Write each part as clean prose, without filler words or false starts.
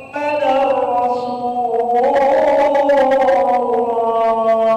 محمد رسول الله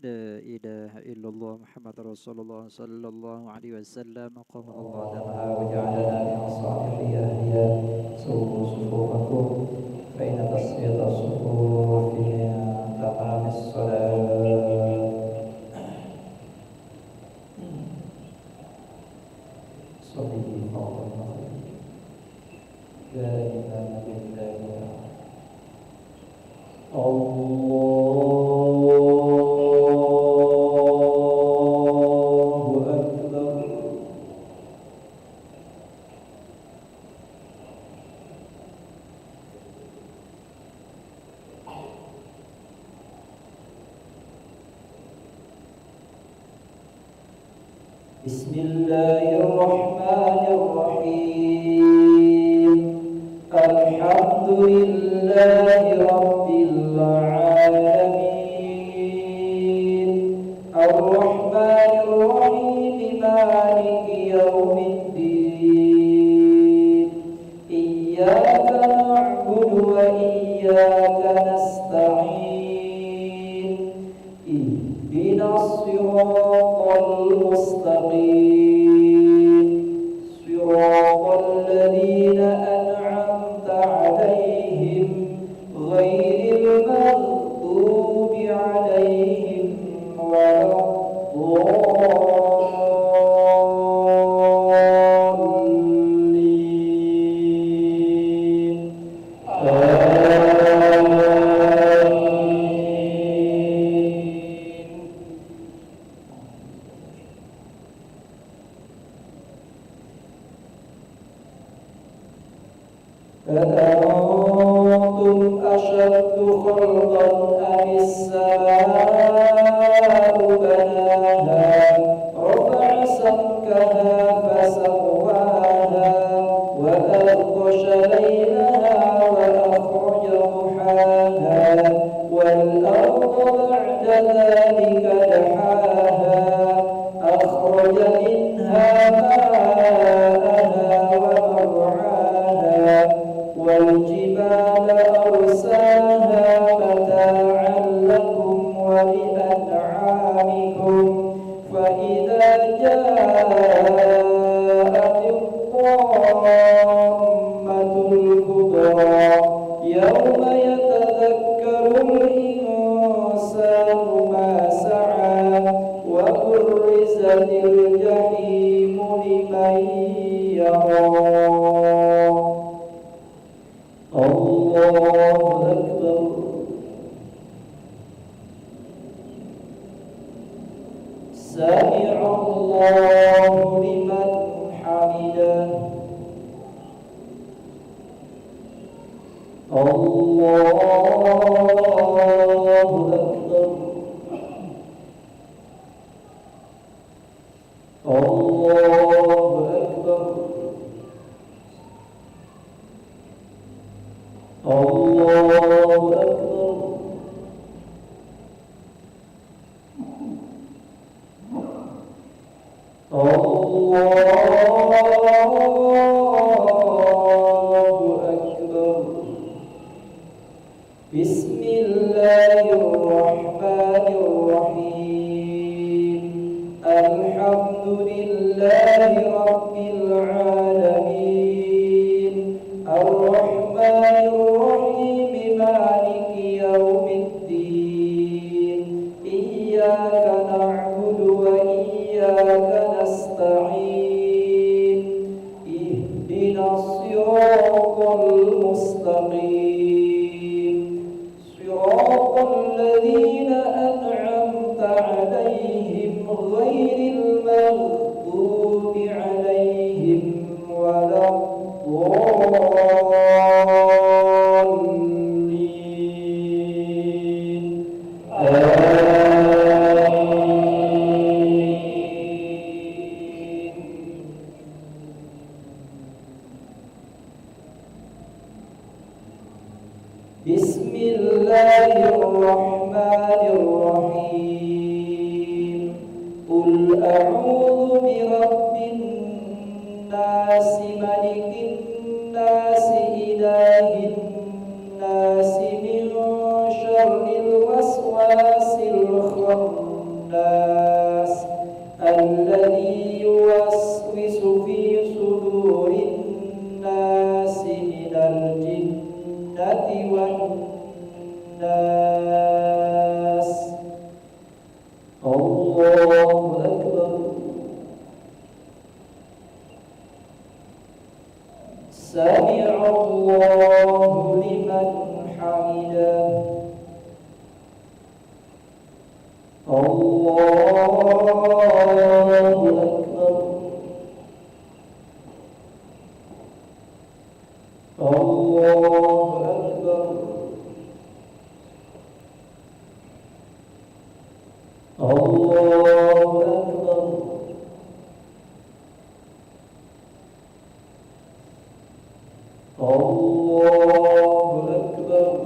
لا إله إلا الله محمد رسول الله صلى الله عليه وسلم قام الله دمها وجعلنا من صالح أهلها سووا صفوفكم فإن تصفية الصفوف من تمام الصلاة صلي فوق المغرب لا إله إلا الله أكبر. بسم الله الرحمن الرحيم الحمد لله رب العالمين الرحمن الرحيم مالك يوم الدين إياك نعبد وإياك نستعين اهدنا الصراط المستقيم صراط الذين أنعمت عليهم غير المغضوب عليهم ولا الضالين أأنتم أشد خلقا أم السماء بناها رفع سمكها فسواها وأغطش ليلها وأخرج ضحاها والأرض بعد ذلك دحاها أخرج منها ماءها ومرعاها والجبال أرساها متاعا لكم ولأنعامكم فإذا جاءت الطامة الكبرى يوم يتذكر الإنسان ما سعى وبرزت الجحيم لمن يرى الله أكبر. سمع الله لمن حمده. الله أكبر. الله أكبر. الله أكبر. الله أكبر. بسم الله الرحمن الرحيم الحمد لله رب العالمين الرحمن الرحيم مالك يوم الدين إياك نعبد وإياك نستعين اهدنا الصراط المستقيم صراط الذين أنعمت عليهم غير المغضوب عليهم ولا الضالين بسم الله الرحمن الرحيم قل أعوذ برب الناس ملك الناس إله الناس من شر الوسواس الخناس والناس الله أكبر سمع الله لمن حمده الله أكبر الله أكبر الله أكبر الله أكبر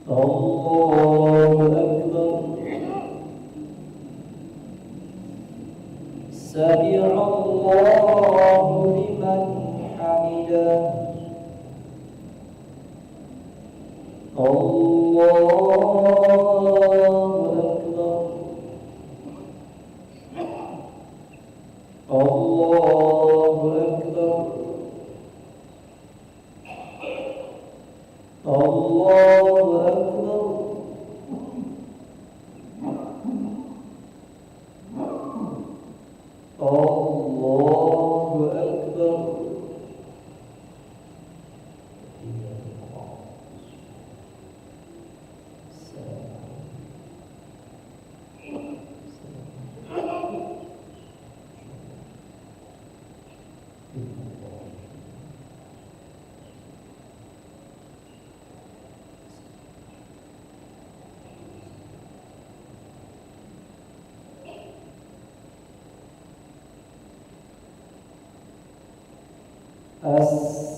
الله أكبر سمع الله لمن حمده الله أكبر الله أكبر الله أكبر الله أكبر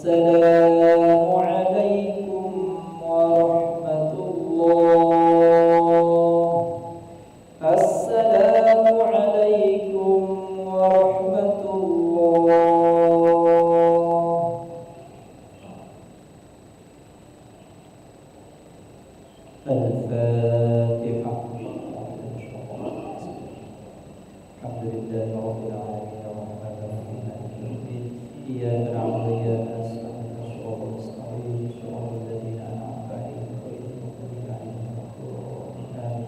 السلام عليكم ورحمة الله السلام عليكم ورحمة الله الفاتحة الحمد لله رب العالمين الرحمن الرحيم مالك يوم الدين إياك نعبد وإياك نستعين صراط المستقيم صراط الذين أنعمت عليهم غير المغضوب عليهم ولا الضالين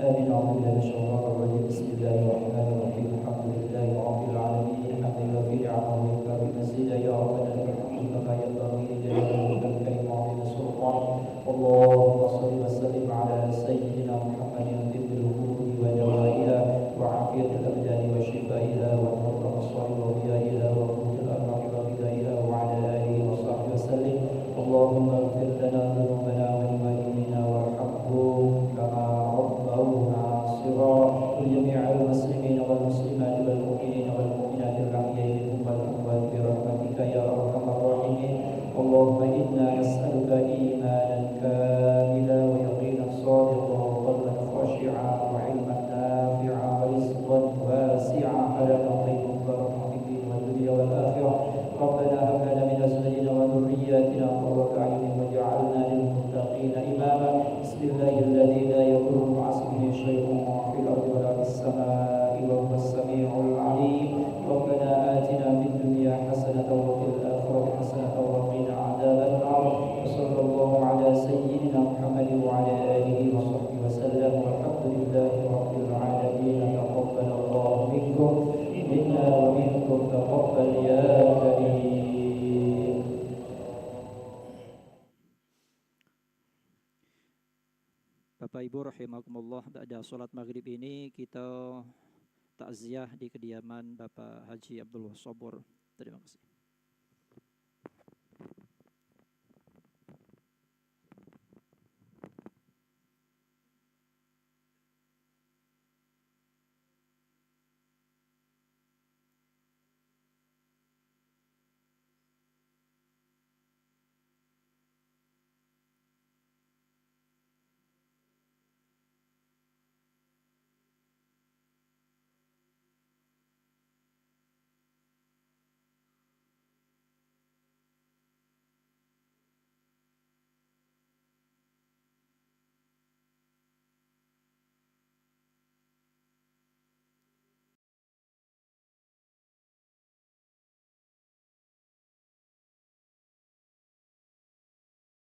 آمين أعوذ بالله من الشيطان الرجيم بسم الله الرحمن الرحيم الحمد لله رب العالمين حمدا يوفي نعمه ويكافئ مزيدا يا ربنا لك الحمد كما ينبغي لجلال وجهك الكريم وعظيم سلطانك اللهم صل وسلم على سيدنا محمد طب القلوب ودوائها وعافية الأبدان وشفائها ونور الأبصار وضيائها وقوت الأرواح وغذائها وعلى آله وصحبه وسلم اللهم اغفر لنا ذنوبنا ولوالدينا وارحمهم كما ربونا صغارا ولجميع المسلمين والمسلمات والمؤمنين والمؤمنات الأحياء منهم والأموات برحمتك يا أرحم الراحمين اللهم إنا نسألك إيمانا كاملا ويقينا صادقا وقلبا خاشعا وعلما نافعا ورزقا واسعا حلالا طيبا مباركا في الدين والدنيا والآخرة ربنا هب لنا من أزواجنا وذرياتنا قرة أعين واجعلنا للمتقين إماما بسم الله الذي لا يضر مع اسمه شيء في الأرض ولا في السماء وهو السميع العليم ربنا آتنا في الدنيا حسنة وفي الآخرة حسنة وقنا عذاب النار وصلى الله على سيدنا محمد وعلى آله وصحبه وسلم والحمد لله رب العالمين تقبل الله منكم منا ومنكم تقبل يا كريم. Bapak Ibu rahimakumullah, pada salat maghrib ini kita takziah di kediaman Bapak Haji Abdullah Sobor. Terima kasih.